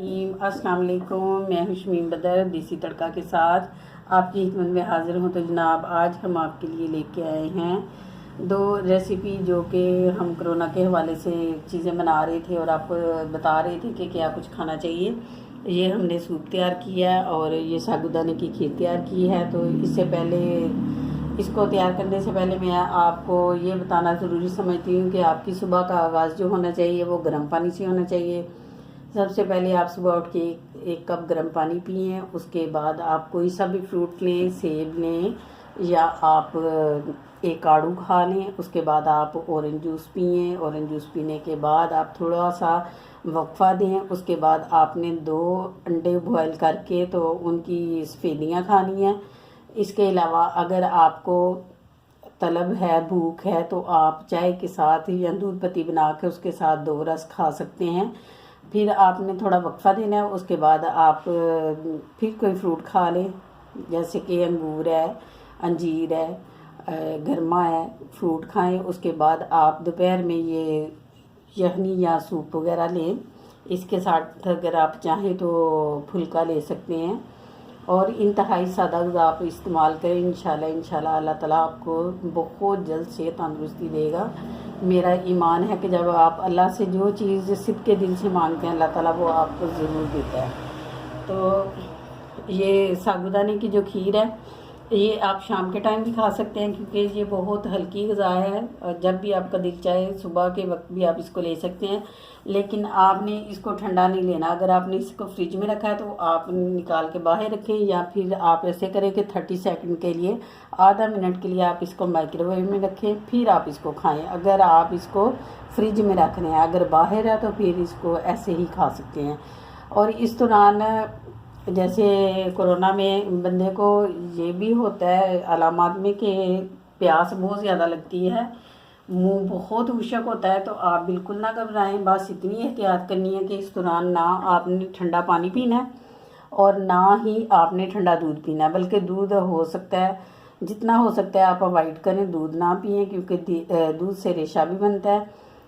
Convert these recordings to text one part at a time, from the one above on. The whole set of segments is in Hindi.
अस्सलाम वालेकुम। मैं हूं शमीम बदर देसी तड़का के साथ आपकी खिदमत में हाज़िर हूं। तो जनाब आज हम आपके लिए लेके आए हैं दो रेसिपी जो कि हम कोरोना के हवाले से चीज़ें बना रहे थे और आपको बता रहे थे कि क्या कुछ खाना चाहिए। ये हमने सूप तैयार किया है और ये साबूदाने की खीर तैयार की है। तो इससे पहले इसको तैयार करने से पहले मैं आपको ये बताना ज़रूरी समझती हूँ कि आपकी सुबह का आगाज़ जो होना चाहिए वो गर्म पानी से होना चाहिए। सबसे पहले आप सुबह उठ के एक कप गर्म पानी पिए। उसके बाद आप कोई सा भी फ्रूट लें, सेब लें या आप एक आड़ू खा लें। उसके बाद आप ऑरेंज जूस पिए। ऑरेंज जूस पीने के बाद आप थोड़ा सा वक्फा दें। उसके बाद आपने 2 अंडे बॉयल करके तो उनकी सफेदियाँ खानी हैं। इसके अलावा अगर आपको तलब है, भूख है, तो आप चाय के साथ या दूध पत्ती बना के उसके साथ 2 रस खा सकते हैं। फिर आपने थोड़ा वक्फा देना है। उसके बाद आप फिर कोई फ्रूट खा लें, जैसे कि अंगूर है, अंजीर है, गरमा है, फ्रूट खाएं। उसके बाद आप दोपहर में ये यखनी या सूप वगैरह लें। इसके साथ अगर आप चाहें तो फुल्का ले सकते हैं और इंतहाई सादा ग़िज़ा आप इस्तेमाल करें। इंशाल्लाह अल्लाह ताला आपको बहुत जल्द से तंदुरुस्ती देगा। मेरा ईमान है कि जब आप अल्लाह से जो चीज़ सिद्क़े दिल से मांगते हैं अल्लाह ताला वो आपको ज़रूर देता है। तो ये साबूदाने की जो खीर है ये आप शाम के टाइम भी खा सकते हैं क्योंकि ये बहुत हल्की ग़िज़ा है और जब भी आपका दिल चाहे सुबह के वक्त भी आप इसको ले सकते हैं। लेकिन आपने इसको ठंडा नहीं लेना। अगर आपने इसको फ्रिज में रखा है तो आप निकाल के बाहर रखें या फिर आप ऐसे करें कि 30 सेकंड के लिए, आधा मिनट के लिए आप इसको माइक्रोवेव में रखें, फिर आप इसको खाएं। अगर आप इसको फ्रिज में रख रहे हैं, अगर बाहर है तो फिर इसको ऐसे ही खा सकते हैं। और इस दौरान जैसे कोरोना में बंदे को ये भी होता है अलामात में कि प्यास बहुत ज़्यादा लगती है, मुंह बहुत खुशक होता है। तो आप बिल्कुल ना घबराएं। बस इतनी एहतियात करनी है कि इस दौरान ना आपने ठंडा पानी पीना है और ना ही आपने ठंडा दूध पीना है, बल्कि दूध हो सकता है जितना हो सकता है आप अवॉइड करें, दूध ना पिएं क्योंकि दूध से रेशा भी बनता है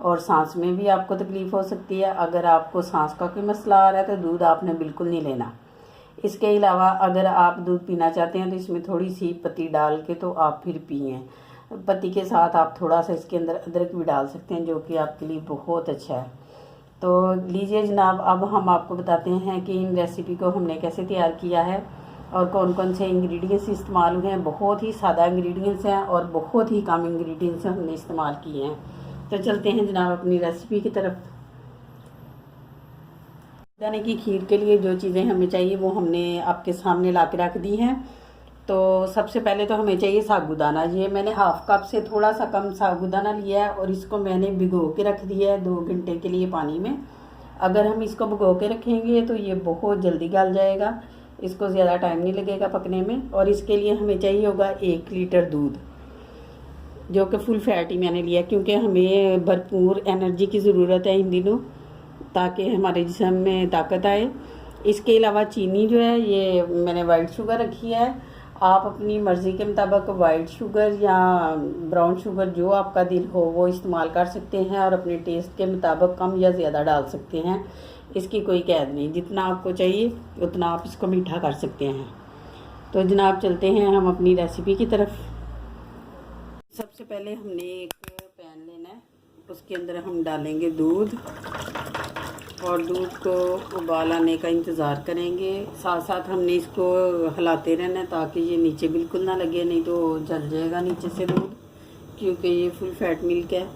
और सांस में भी आपको तकलीफ़ हो सकती है। अगर आपको सांस का कोई मसला आ रहा है तो दूध आपने बिल्कुल नहीं लेना। इसके अलावा अगर आप दूध पीना चाहते हैं तो इसमें थोड़ी सी पत्ती डाल के तो आप फिर पिए। पत्ती के साथ आप थोड़ा सा इसके अंदर अदरक भी डाल सकते हैं जो कि आपके लिए बहुत अच्छा है। तो लीजिए जनाब, अब हम आपको बताते हैं कि इन रेसिपी को हमने कैसे तैयार किया है और कौन कौन से इंग्रेडिएंट्स इस्तेमाल हुए हैं। बहुत ही सादा इंग्रेडिएंट्स हैं और बहुत ही कम इंग्रेडिएंट्स हमने इस्तेमाल किए हैं। तो चलते हैं जनाब अपनी रेसिपी की तरफ। साबूदाने की खीर के लिए जो चीज़ें हमें चाहिए वो हमने आपके सामने ला के रख दी हैं। तो सबसे पहले तो हमें चाहिए साबूदाना। ये मैंने हाफ़ कप से थोड़ा सा कम साबूदाना लिया है और इसको मैंने भिगो के रख दिया है 2 घंटे के लिए पानी में। अगर हम इसको भिगो के रखेंगे तो ये बहुत जल्दी गल जाएगा, इसको ज़्यादा टाइम नहीं लगेगा पकने में। और इसके लिए हमें चाहिए होगा 1 लीटर दूध जो कि फुल फैट ही मैंने लिया क्योंकि हमें भरपूर एनर्जी की ज़रूरत है इन दिनों ताकि हमारे जिस्म में ताकत आए। इसके अलावा चीनी जो है ये मैंने वाइट शुगर रखी है। आप अपनी मर्ज़ी के मुताबिक वाइट शुगर या ब्राउन शुगर जो आपका दिल हो वो इस्तेमाल कर सकते हैं और अपने टेस्ट के मुताबिक कम या ज़्यादा डाल सकते हैं। इसकी कोई कैद नहीं, जितना आपको चाहिए उतना आप इसको मीठा कर सकते हैं। तो जनाब चलते हैं हम अपनी रेसिपी की तरफ। सबसे पहले हमने एक पैन लेना है, उसके अंदर हम डालेंगे दूध और दूध को उबाल आने का इंतज़ार करेंगे। साथ साथ हमने इसको हिलाते रहना है ताकि ये नीचे बिल्कुल ना लगे, नहीं तो जल जाएगा नीचे से दूध क्योंकि ये फुल फैट मिल्क है।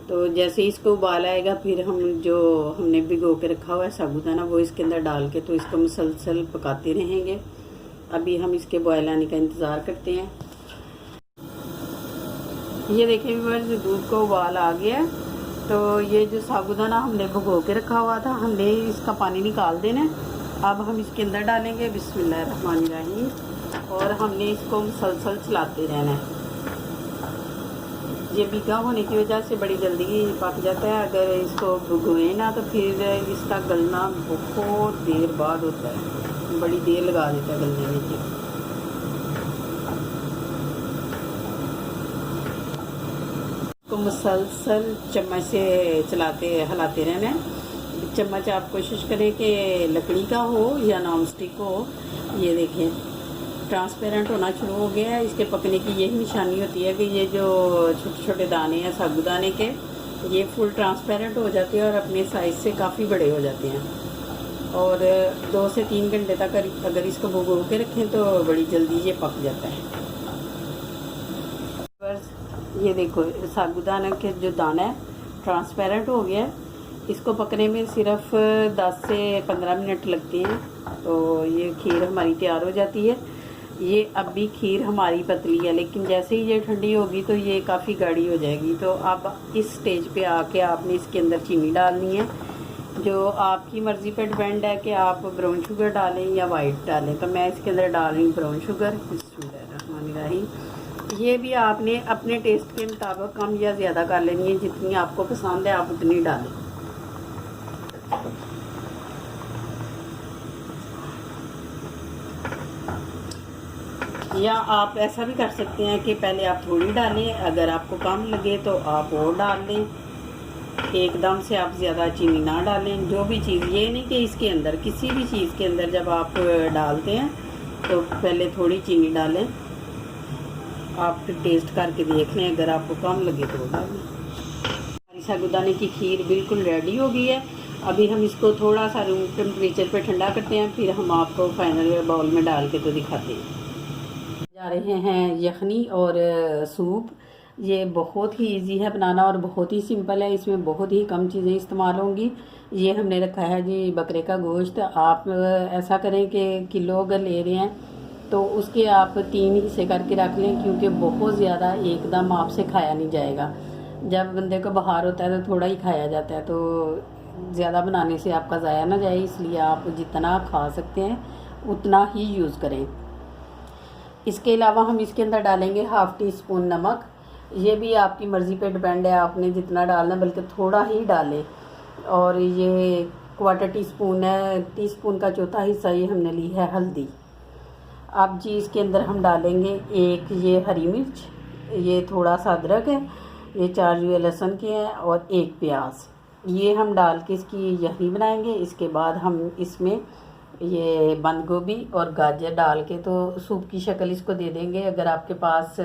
तो जैसे इसको उबाल आएगा फिर हम जो हमने भिगो के रखा हुआ है साबूदाना वो इसके अंदर डाल के तो इसको मुसलसल पकाते रहेंगे। अभी हम इसके बॉयल आने का इंतज़ार करते हैं। ये देखिए व्यूअर्स, दूध को उबाल आ गया। तो ये जो साबूदाना हमने भिगो के रखा हुआ था हमने इसका पानी निकाल देना है। अब हम इसके अंदर डालेंगे बिस्मिल्लाहिर्रहमानिर्रहीम और हमने इसको मुसलसल चलाते रहना है। ये भीगा होने की वजह से बड़ी जल्दी पक जाता है। अगर इसको भिगोए ना तो फिर इसका गलना बहुत देर बाद होता है, बड़ी देर लगा देता है गलने में। को मुसलसल चम्मच से हिलाते रहना है चम्मच आप कोशिश करें कि लकड़ी का हो या नॉन स्टिक हो। ये देखें ट्रांसपेरेंट होना शुरू हो गया है। इसके पकने की यही निशानी होती है कि ये जो छोटे छोटे दाने हैं साबूदाने के, ये फुल ट्रांसपेरेंट हो जाते हैं और अपने साइज़ से काफ़ी बड़े हो जाते हैं। और 2 से 3 घंटे तक अगर इसको भिगो के रखें तो बड़ी जल्दी ये पक जाता है। बस ये देखो साबूदाना के जो दाना है ट्रांसपेरेंट हो गया है। इसको पकने में सिर्फ 10 से 15 मिनट लगते हैं तो ये खीर हमारी तैयार हो जाती है। ये अब भी खीर हमारी पतली है, लेकिन जैसे ही ये ठंडी होगी तो ये काफ़ी गाढ़ी हो जाएगी। तो अब इस स्टेज पे आके आपने इसके अंदर चीनी डालनी है, जो आपकी मर्ज़ी पे डिपेंड है कि आप ब्राउन शुगर डालें या वाइट डालें। तो मैं इसके अंदर डाल रही हूँ ब्राउन शुगर। बिस्मिल्लाहिर्रहमानिर्रहीम। ये भी आपने अपने टेस्ट के मुताबिक कम या ज़्यादा कर लेनी है, जितनी आपको पसंद है आप उतनी डालें। या आप ऐसा भी कर सकते हैं कि पहले आप थोड़ी डालें, अगर आपको कम लगे तो आप और डाल लें। एकदम से आप ज़्यादा चीनी ना डालें। जो भी चीज़, ये नहीं कि इसके अंदर किसी भी चीज़ के अंदर जब आप डालते हैं तो पहले थोड़ी चीनी डालें। आप टेस्ट करके देख लें, अगर आपको कम लगे तो डालें। हमारी साबूदाने की खीर बिल्कुल रेडी हो गई है। अभी हम इसको थोड़ा सा रूम टेम्परेचर पे ठंडा करते हैं, फिर हम आपको फाइनल बाउल में डाल के तो दिखाते हैं। जा रहे हैं यखनी और सूप। ये बहुत ही इजी है बनाना और बहुत ही सिंपल है। इसमें बहुत ही कम चीज़ें इस्तेमाल होंगी। ये हमने रखा है जी बकरे का गोश्त। आप ऐसा करें कि किलो अगर ले रहे हैं तो उसके आप 3 हिस्से करके रख लें, क्योंकि बहुत ज़्यादा एकदम आपसे खाया नहीं जाएगा। जब बंदे को बुखार होता है तो थोड़ा ही खाया जाता है, तो ज़्यादा बनाने से आपका ज़ाया ना जाए, इसलिए आप जितना खा सकते हैं उतना ही यूज़ करें। इसके अलावा हम इसके अंदर डालेंगे ½ टी स्पून नमक। ये भी आपकी मर्ज़ी पे डिपेंड है, आपने जितना डालना है, बल्कि थोड़ा ही डालें। और ये क्वार्टर टी स्पून है, टीस्पून का चौथा हिस्सा ये हमने ली है हल्दी। अब जी इसके अंदर हम डालेंगे एक ये हरी मिर्च, ये थोड़ा सा अदरक है, ये 4 जुए लहसुन के हैं और 1 प्याज। ये हम डाल के इसकी यखनी बनाएंगे। इसके बाद हम इसमें ये बंद गोभी और गाजर डाल के तो सूप की शक्ल इसको दे देंगे। अगर आपके पास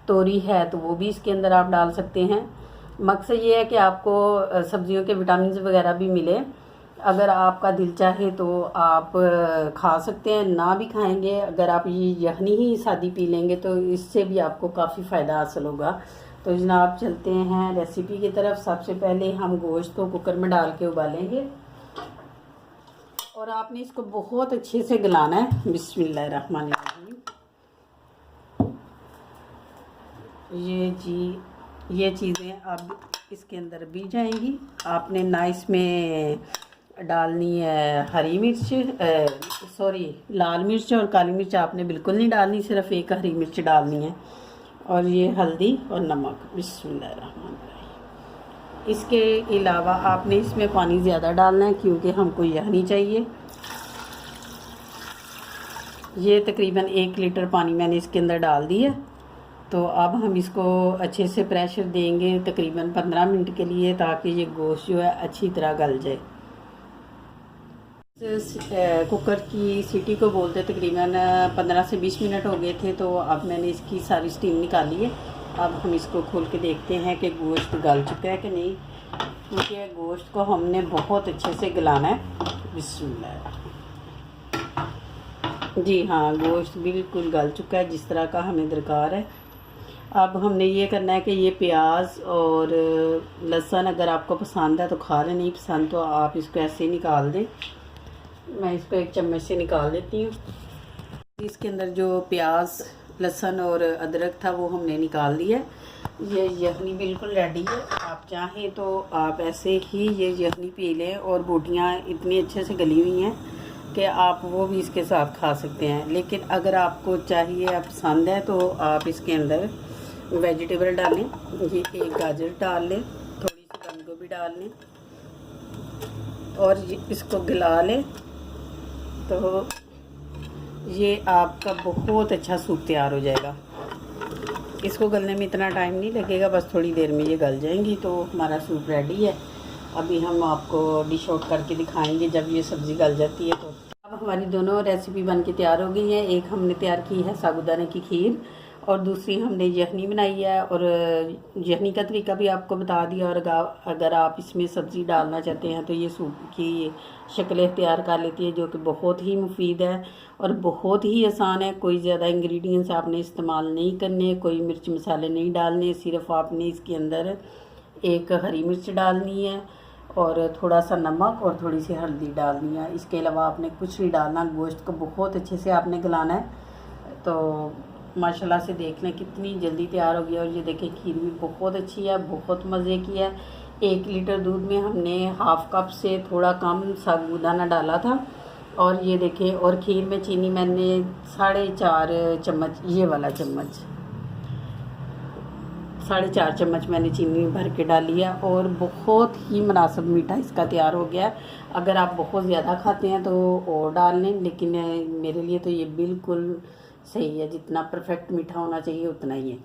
तोरी है तो वो भी इसके अंदर आप डाल सकते हैं। मकसद ये है कि आपको सब्जियों के विटामिन वगैरह भी मिले। अगर आपका दिल चाहे तो आप खा सकते हैं, ना भी खाएंगे अगर आप ये यखनी ही सादी पी लेंगे तो इससे भी आपको काफ़ी फ़ायदा हासिल होगा। तो जनाब चलते हैं रेसिपी की तरफ। सबसे पहले हम गोश्त को कुकर में डाल के उबालेंगे और आपने इसको बहुत अच्छे से गलाना है। बिस्मिल्लाहिर्रहमानिर्रहीम। ये चीज़ें अब इसके अंदर भी जाएंगी। आपने ना इसमें डालनी है हरी मिर्च, लाल मिर्च और काली मिर्च आपने बिल्कुल नहीं डालनी, सिर्फ एक हरी मिर्च डालनी है। और ये हल्दी और नमक। बिस्मिल्लाहिर्रहमानिर्रहीम। इसके अलावा आपने इसमें पानी ज़्यादा डालना है क्योंकि हमको यखनी चाहिए। ये तकरीबन 1 लीटर पानी मैंने इसके अंदर डाल दिया। तो अब हम इसको अच्छे से प्रेशर देंगे तकरीबन 15 मिनट के लिए, ताकि ये गोश्त जो है अच्छी तरह गल जाए। कुकर की सीटी को बोलते तकरीबन 15 से 20 मिनट हो गए थे। तो अब मैंने इसकी सारी स्टीम निकाली है। अब हम इसको खोल के देखते हैं कि गोश्त गल चुका है कि नहीं, क्योंकि गोश्त को हमने बहुत अच्छे से गलाना है। बिस्मिल्लाह। जी हाँ, गोश्त बिल्कुल गल चुका है जिस तरह का हमें दरकार है। अब हमने ये करना है कि ये प्याज और लहसुन अगर आपको पसंद है तो खा लें, नहीं पसंद तो आप इसको ऐसे ही निकाल दें। मैं इसको एक चम्मच से निकाल देती हूँ। इसके अंदर जो प्याज लहसुन और अदरक था वो हमने निकाल दिया। ये यखनी बिल्कुल रेडी है। आप चाहें तो आप ऐसे ही ये यखनी पी लें, और बोटियाँ इतनी अच्छे से गली हुई हैं कि आप वो भी इसके साथ खा सकते हैं। लेकिन अगर आपको चाहिए, आप पसंद है, तो आप इसके अंदर वेजिटेबल डालें। ये एक गाजर डाल लें, थोड़ी सी बंद गोभी डाल लें और इसको गला लें। तो ये आपका बहुत अच्छा सूप तैयार हो जाएगा। इसको गलने में इतना टाइम नहीं लगेगा, बस थोड़ी देर में ये गल जाएंगी। तो हमारा सूप रेडी है। अभी हम आपको डिश आउट करके दिखाएंगे जब ये सब्ज़ी गल जाती है तो। अब हमारी दोनों रेसिपी बन के तैयार हो गई है। एक हमने तैयार की है साबूदाने की खीर और दूसरी हमने यखनी बनाई है। और यखनी का तरीका भी आपको बता दिया। और अगर आप इसमें सब्ज़ी डालना चाहते हैं तो ये सूप की शक्ल तैयार कर लेती है, जो कि बहुत ही मुफीद है और बहुत ही आसान है। कोई ज़्यादा इंग्रेडिएंट्स आपने इस्तेमाल नहीं करने, कोई मिर्च मसाले नहीं डालने, सिर्फ आपने इसके अंदर एक हरी मिर्च डालनी है और थोड़ा सा नमक और थोड़ी सी हल्दी डालनी है। इसके अलावा आपने कुछ नहीं डालना। गोश्त को बहुत अच्छे से आपने गलाना है। तो माशाल्लाह से देख लें कितनी जल्दी तैयार हो गया। और ये देखें खीर भी बहुत अच्छी है, बहुत मज़े की है। 1 लीटर दूध में हमने हाफ़ कप से थोड़ा कम साबूदाना डाला था। और ये देखें, और खीर में चीनी मैंने 4.5 चम्मच, ये वाला चम्मच 4.5 चम्मच मैंने चीनी भर के डाली है। और बहुत ही मुनासिब मीठा इसका तैयार हो गया। अगर आप बहुत ज़्यादा खाते हैं तो और डाल लें, लेकिन मेरे लिए तो ये बिल्कुल सही है। जितना परफेक्ट मीठा होना चाहिए उतना ही है।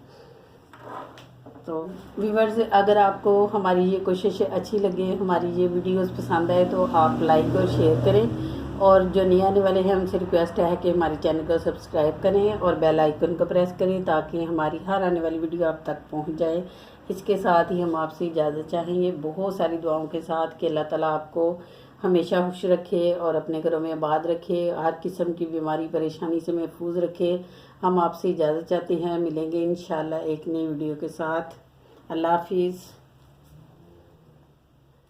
तो व्यूअर्स, अगर आपको हमारी ये कोशिश अच्छी लगे, हमारी ये वीडियोस पसंद आए तो आप लाइक और शेयर करें। और जो नए आने वाले हैं उनसे रिक्वेस्ट है कि हमारे चैनल को सब्सक्राइब करें और बेल आइकन को प्रेस करें ताकि हमारी हर आने वाली वीडियो आप तक पहुंच जाए। इसके साथ ही हम आपसे इजाज़त चाहेंगे बहुत सारी दुआओं के साथ कि अल्लाह ताला आपको हमेशा खुश रखे और अपने घरों में आबाद रखे, हर किस्म की बीमारी परेशानी से महफूज रखे। हम आपसे इजाज़त चाहते हैं। मिलेंगे इंशाल्लाह एक नई वीडियो के साथ। अल्लाह हाफिज़।